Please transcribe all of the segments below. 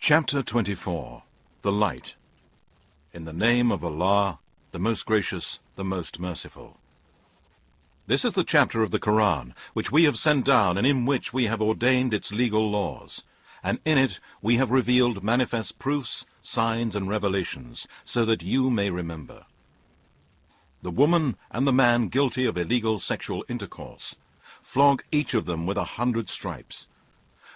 Chapter 24. The Light. In the name of Allah, the most gracious, the most merciful. This is the chapter of the Quran, which we have sent down and in which we have ordained its legal laws. And in it we have revealed manifest proofs, signs and revelations, so that you may remember. The woman and the man guilty of illegal sexual intercourse, flog each of them with 100 stripes.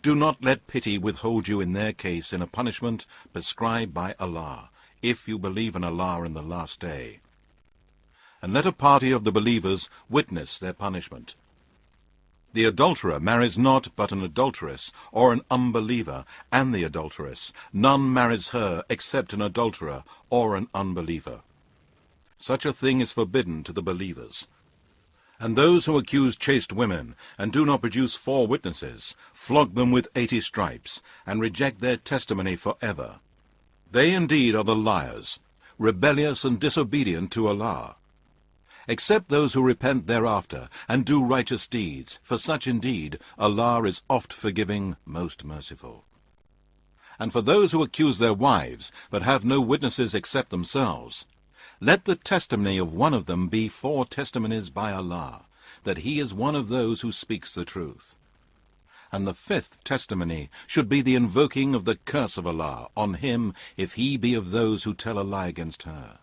Do not let pity withhold you in their case in a punishment prescribed by Allah, if you believe in Allah in the last day. And let a party of the believers witness their punishment. The adulterer marries not but an adulteress or an unbeliever, and the adulteress. None marries her except an adulterer or an unbeliever. Such a thing is forbidden to the believers. And those who accuse chaste women, and do not produce 4 witnesses, flog them with 80 stripes, and reject their testimony forever. They indeed are the liars, rebellious and disobedient to Allah. Except those who repent thereafter, and do righteous deeds, for such indeed Allah is oft forgiving, most merciful. And for those who accuse their wives, but have no witnesses except themselves, let the testimony of one of them be 4 testimonies by Allah, that he is one of those who speaks the truth. And the 5th testimony should be the invoking of the curse of Allah on him, if he be of those who tell a lie against her.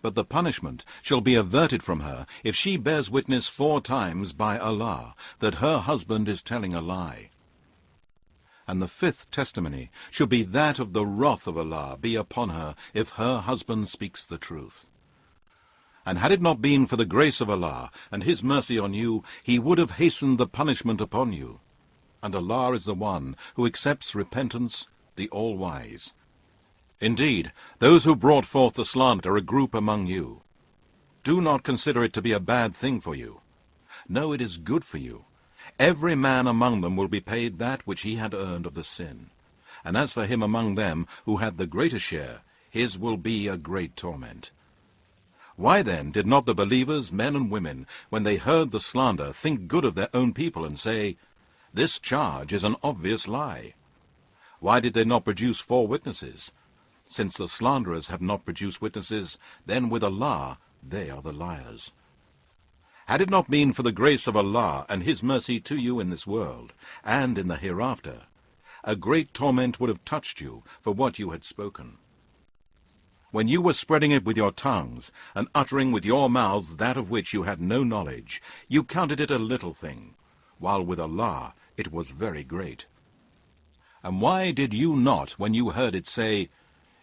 But the punishment shall be averted from her if she bears witness 4 times by Allah that her husband is telling a lie. And the 5th testimony should be that of the wrath of Allah be upon her if her husband speaks the truth. And had it not been for the grace of Allah and his mercy on you, he would have hastened the punishment upon you. And Allah is the one who accepts repentance, the All-Wise. Indeed, those who brought forth the slander are a group among you. Do not consider it to be a bad thing for you. No, it is good for you. Every man among them will be paid that which he had earned of the sin. And as for him among them who had the greater share, his will be a great torment. Why then did not the believers, men and women, when they heard the slander, think good of their own people and say, "This charge is an obvious lie"? Why did they not produce 4 witnesses? Since the slanderers have not produced witnesses, then with Allah they are the liars. Had it not been for the grace of Allah and his mercy to you in this world, and in the hereafter, a great torment would have touched you for what you had spoken. When you were spreading it with your tongues, and uttering with your mouths that of which you had no knowledge, you counted it a little thing, while with Allah it was very great. And why did you not, when you heard it, say,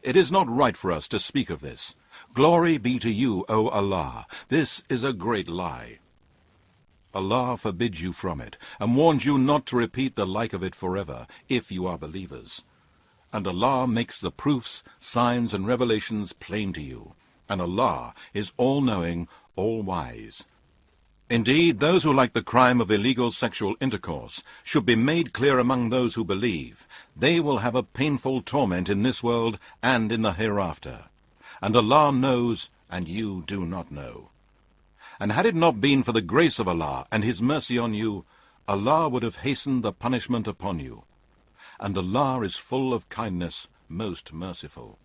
"It is not right for us to speak of this. Glory be to you, O Allah. This is a great lie"? Allah forbids you from it, and warns you not to repeat the like of it forever, if you are believers. And Allah makes the proofs, signs, and revelations plain to you, and Allah is all-knowing, all-wise. Indeed, those who like the crime of illegal sexual intercourse should be made clear among those who believe. They will have a painful torment in this world and in the hereafter. And Allah knows, and you do not know. And had it not been for the grace of Allah and his mercy on you, Allah would have hastened the punishment upon you. And Allah is full of kindness, most merciful.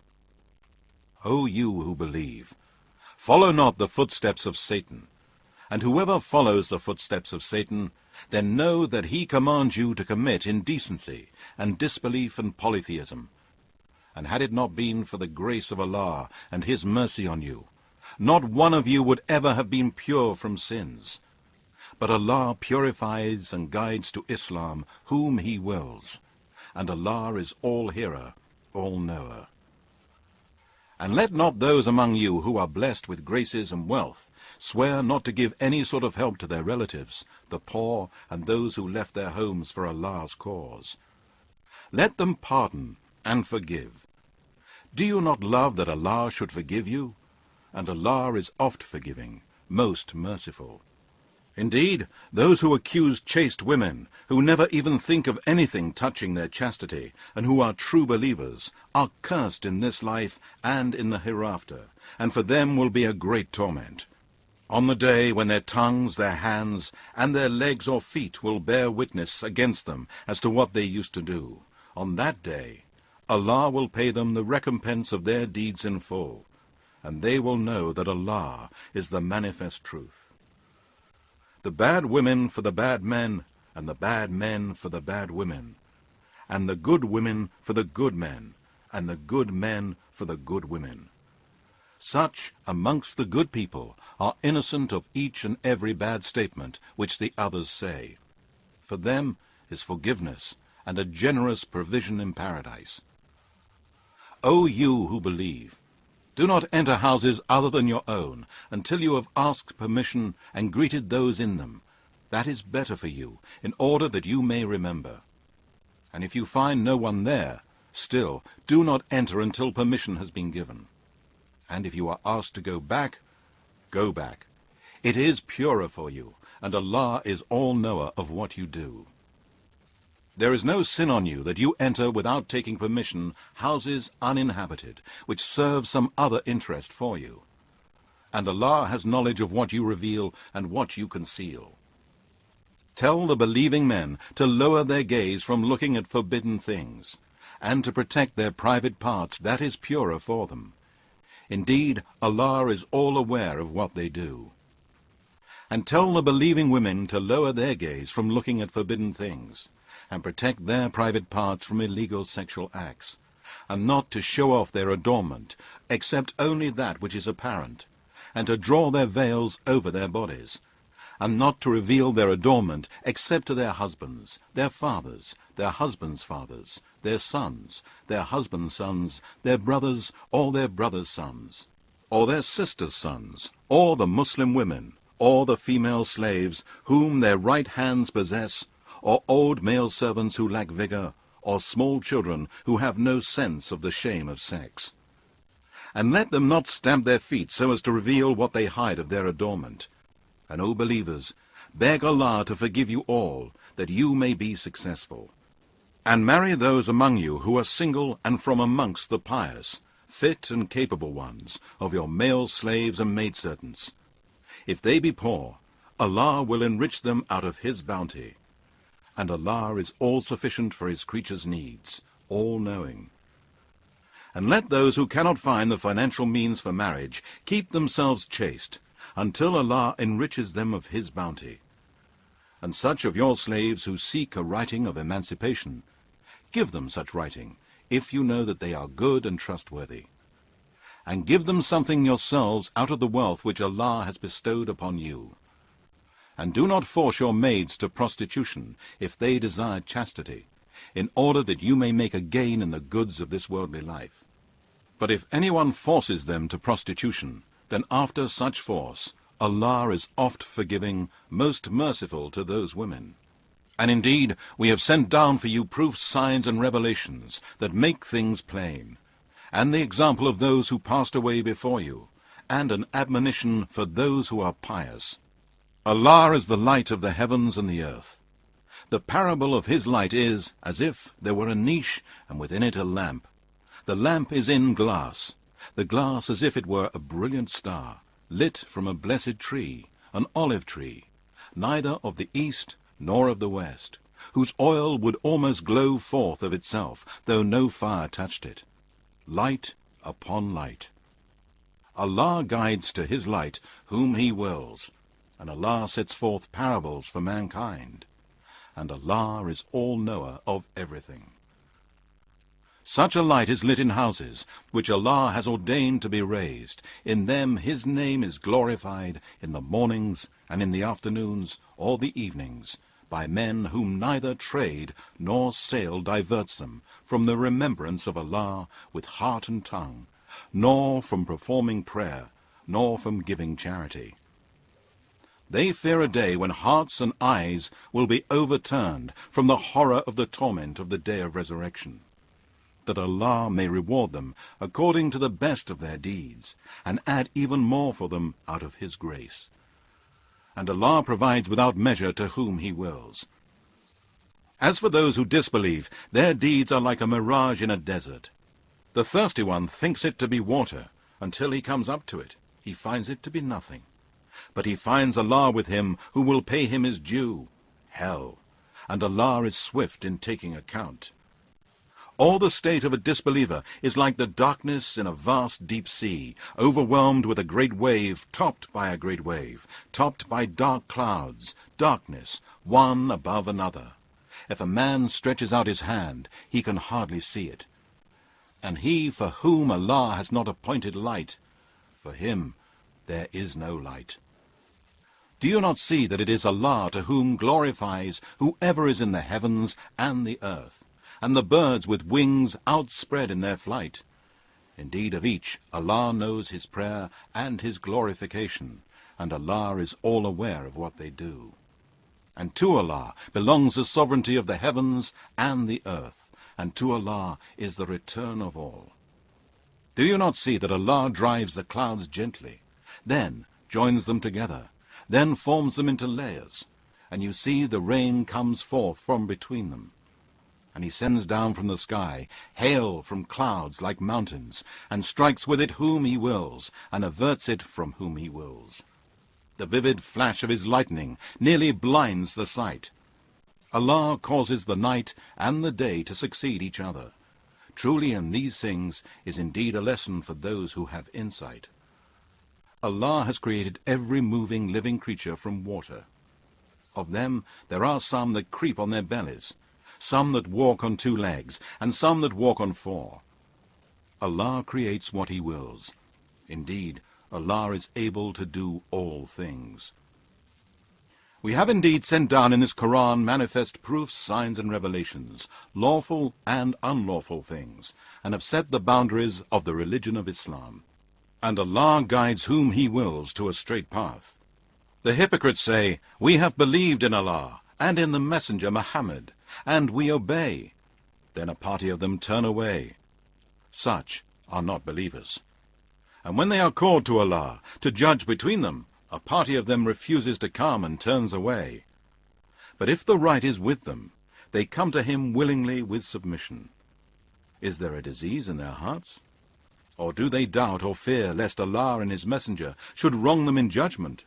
O you who believe, follow not the footsteps of Satan. And whoever follows the footsteps of Satan, then know that he commands you to commit indecency and disbelief and polytheism. And had it not been for the grace of Allah and his mercy on you, not one of you would ever have been pure from sins. But Allah purifies and guides to Islam whom he wills. And Allah is all-hearer, all-knower. And let not those among you who are blessed with graces and wealth swear not to give any sort of help to their relatives, the poor, and those who left their homes for Allah's cause. Let them pardon and forgive. Do you not love that Allah should forgive you? And Allah is oft forgiving, most merciful. Indeed, those who accuse chaste women, who never even think of anything touching their chastity, and who are true believers, are cursed in this life and in the hereafter, and for them will be a great torment. On the day when their tongues, their hands, and their legs or feet will bear witness against them as to what they used to do, on that day Allah will pay them the recompense of their deeds in full, and they will know that Allah is the manifest truth. The bad women for the bad men, and the bad men for the bad women, and the good women for the good men, and the good men for the good women. Such amongst the good people are innocent of each and every bad statement which the others say. For them is forgiveness and a generous provision in paradise. O you who believe, do not enter houses other than your own until you have asked permission and greeted those in them. That is better for you, in order that you may remember. And if you find no one there, still do not enter until permission has been given. And if you are asked to go back, go back. It is purer for you, and Allah is all-knower of what you do. There is no sin on you that you enter without taking permission houses uninhabited, which serve some other interest for you. And Allah has knowledge of what you reveal and what you conceal. Tell the believing men to lower their gaze from looking at forbidden things, and to protect their private parts, that is purer for them. Indeed, Allah is all aware of what they do. And tell the believing women to lower their gaze from looking at forbidden things, and protect their private parts from illegal sexual acts, and not to show off their adornment, except only that which is apparent, and to draw their veils over their bodies, and not to reveal their adornment except to their husbands, their fathers, their husbands' fathers, their sons, their husbands' sons, their brothers, or their brothers' sons, or their sisters' sons, or the Muslim women, or the female slaves whom their right hands possess, or old male servants who lack vigor, or small children who have no sense of the shame of sex. And let them not stamp their feet so as to reveal what they hide of their adornment. And, O believers, beg Allah to forgive you all, that you may be successful. And marry those among you who are single and from amongst the pious, fit and capable ones, of your male slaves and maidservants. If they be poor, Allah will enrich them out of His bounty. And Allah is all-sufficient for His creatures' needs, all-knowing. And let those who cannot find the financial means for marriage keep themselves chaste, until Allah enriches them of His bounty. And such of your slaves who seek a writing of emancipation, give them such writing, if you know that they are good and trustworthy. And give them something yourselves out of the wealth which Allah has bestowed upon you. And do not force your maids to prostitution, if they desire chastity, in order that you may make a gain in the goods of this worldly life. But if anyone forces them to prostitution, then after such force, Allah is oft forgiving, most merciful to those women. And indeed, we have sent down for you proofs, signs, and revelations that make things plain, and the example of those who passed away before you, and an admonition for those who are pious. Allah is the light of the heavens and the earth. The parable of His light is as if there were a niche, and within it a lamp. The lamp is in glass, the glass as if it were a brilliant star, lit from a blessed tree, an olive tree, neither of the east nor of the west, whose oil would almost glow forth of itself, though no fire touched it. Light upon light. Allah guides to His light whom He wills, and Allah sets forth parables for mankind, and Allah is all-knower of everything. Such a light is lit in houses, which Allah has ordained to be raised. In them His name is glorified in the mornings and in the afternoons or the evenings, by men whom neither trade nor sale diverts them from the remembrance of Allah with heart and tongue, nor from performing prayer, nor from giving charity. They fear a day when hearts and eyes will be overturned from the horror of the torment of the day of resurrection, that Allah may reward them according to the best of their deeds, and add even more for them out of His grace. And Allah provides without measure to whom He wills. As for those who disbelieve, their deeds are like a mirage in a desert. The thirsty one thinks it to be water, until he comes up to it. He finds it to be nothing. But he finds Allah with him, who will pay him his due, hell, and Allah is swift in taking account. Or the state of a disbeliever is like the darkness in a vast deep sea, overwhelmed with a great wave, topped by a great wave, topped by dark clouds, darkness, one above another. If a man stretches out his hand, he can hardly see it. And he for whom Allah has not appointed light, for him there is no light. Do you not see that it is Allah to whom glorifies whoever is in the heavens and the earth, and the birds with wings outspread in their flight? Indeed, of each Allah knows his prayer and his glorification, and Allah is all aware of what they do. And to Allah belongs the sovereignty of the heavens and the earth, and to Allah is the return of all. Do you not see that Allah drives the clouds gently, then joins them together, then forms them into layers, and you see the rain comes forth from between them? And he sends down from the sky hail from clouds like mountains, and strikes with it whom he wills, and averts it from whom he wills. The vivid flash of his lightning nearly blinds the sight. Allah causes the night and the day to succeed each other. Truly in these things is indeed a lesson for those who have insight. Allah has created every moving living creature from water. Of them there are some that creep on their bellies, some that walk on 2 legs, and some that walk on 4. Allah creates what he wills. Indeed, Allah is able to do all things. We have indeed sent down in this Quran manifest proofs, signs, and revelations, lawful and unlawful things, and have set the boundaries of the religion of Islam. And Allah guides whom he wills to a straight path. The hypocrites say, "We have believed in Allah and in the messenger Muhammed, and we obey." Then a party of them turn away. Such are not believers. And when they are called to Allah to judge between them, a party of them refuses to come and turns away. But if the right is with them, they come to him willingly with submission. Is there a disease in their hearts? Or do they doubt or fear lest Allah and his messenger should wrong them in judgment?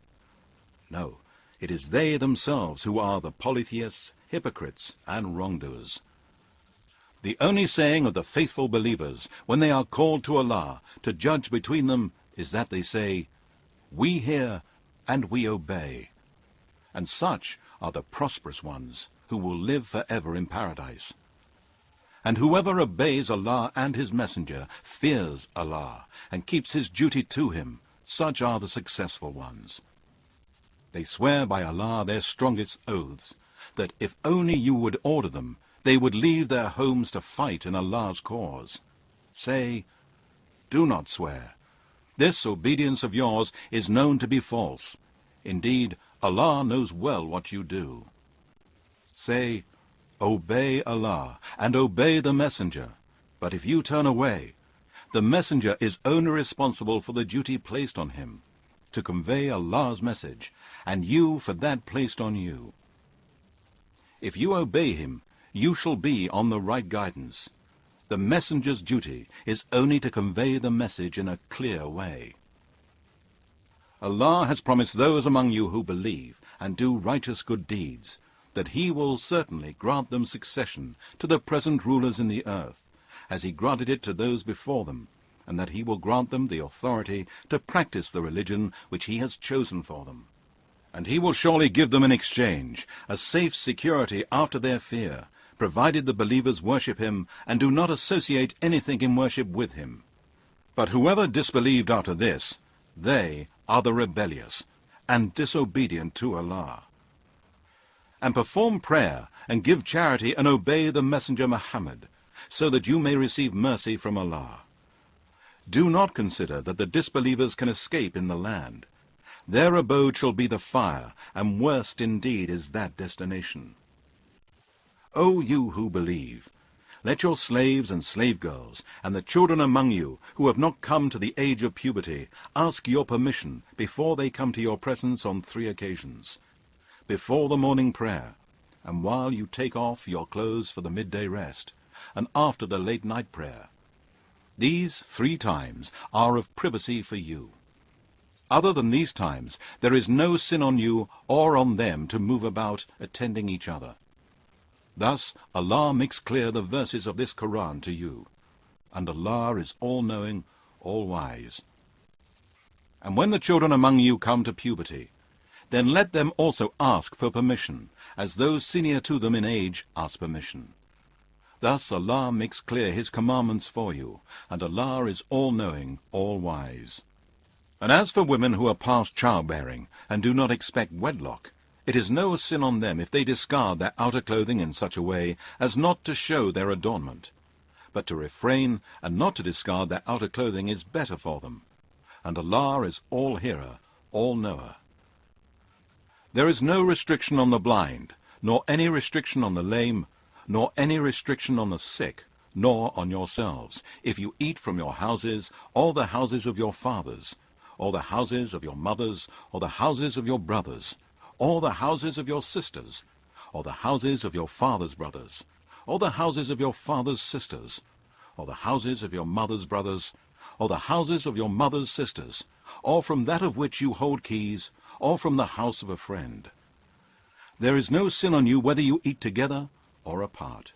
No, it is they themselves who are the polytheists, hypocrites, and wrongdoers. The only saying of the faithful believers when they are called to Allah to judge between them is that they say, "We hear and we obey." And such are the prosperous ones who will live forever in paradise. And whoever obeys Allah and his messenger fears Allah and keeps his duty to him, such are the successful ones. They swear by Allah their strongest oaths, that if only you would order them, they would leave their homes to fight in Allah's cause. Say, do not swear. This obedience of yours is known to be false. Indeed, Allah knows well what you do. Say, obey Allah and obey the messenger. But if you turn away, the messenger is only responsible for the duty placed on him, to convey Allah's message, and you for that placed on you. If you obey him, you shall be on the right guidance. The messenger's duty is only to convey the message in a clear way. Allah has promised those among you who believe and do righteous good deeds that he will certainly grant them succession to the present rulers in the earth, as he granted it to those before them, and that he will grant them the authority to practice the religion which he has chosen for them. And he will surely give them in exchange a safe security after their fear, provided the believers worship him and do not associate anything in worship with him. But whoever disbelieved after this, they are the rebellious and disobedient to Allah. And perform prayer and give charity and obey the messenger Muhammad, so that you may receive mercy from Allah. Do not consider that the disbelievers can escape in the land. Their abode shall be the fire, and worst indeed is that destination. O you who believe, let your slaves and slave girls, and the children among you who have not come to the age of puberty, ask your permission before they come to your presence on 3 occasions. Before the morning prayer, and while you take off your clothes for the midday rest, and after the late night prayer. These 3 times are of privacy for you. Other than these times, there is no sin on you or on them to move about attending each other. Thus Allah makes clear the verses of this Quran to you, and Allah is all-knowing, all-wise. And when the children among you come to puberty, then let them also ask for permission, as those senior to them in age ask permission. Thus Allah makes clear His commandments for you, and Allah is all-knowing, all-wise. And as for women who are past childbearing and do not expect wedlock, it is no sin on them if they discard their outer clothing in such a way as not to show their adornment. But to refrain and not to discard their outer clothing is better for them. And Allah is all-hearer, all-knower. There is no restriction on the blind, nor any restriction on the lame, nor any restriction on the sick, nor on yourselves, if you eat from your houses, or the houses of your fathers, or the houses of your mothers, or the houses of your brothers, or the houses of your sisters, or the houses of your father's brothers, or the houses of your father's sisters, or the houses of your mother's brothers, or the houses of your mother's sisters, or from that of which you hold keys, or from the house of a friend. There is no sin on you whether you eat together or apart.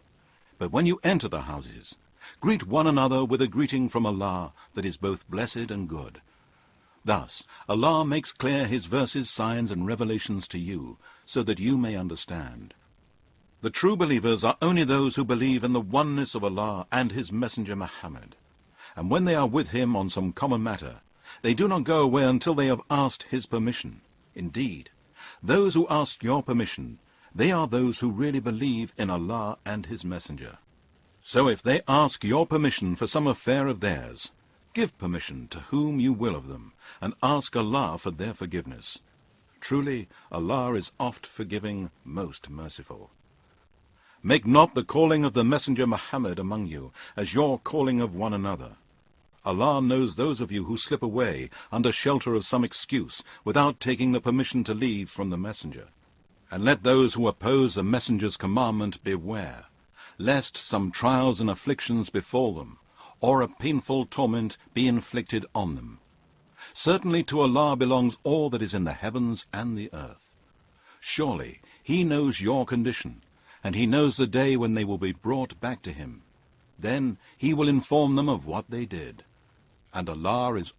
But when you enter the houses, greet one another with a greeting from Allah that is both blessed and good. Thus, Allah makes clear His verses, signs, and revelations to you, so that you may understand. The true believers are only those who believe in the oneness of Allah and His Messenger Muhammad. And when they are with him on some common matter, they do not go away until they have asked his permission. Indeed, those who ask your permission, they are those who really believe in Allah and His Messenger. So if they ask your permission for some affair of theirs, give permission to whom you will of them, and ask Allah for their forgiveness. Truly, Allah is oft forgiving, most merciful. Make not the calling of the Messenger Muhammad among you as your calling of one another. Allah knows those of you who slip away under shelter of some excuse without taking the permission to leave from the Messenger. And let those who oppose the Messenger's commandment beware, lest some trials and afflictions befall them, or a painful torment be inflicted on them. Certainly to Allah belongs all that is in the heavens and the earth. Surely He knows your condition, and He knows the day when they will be brought back to Him. Then He will inform them of what they did. And Allah is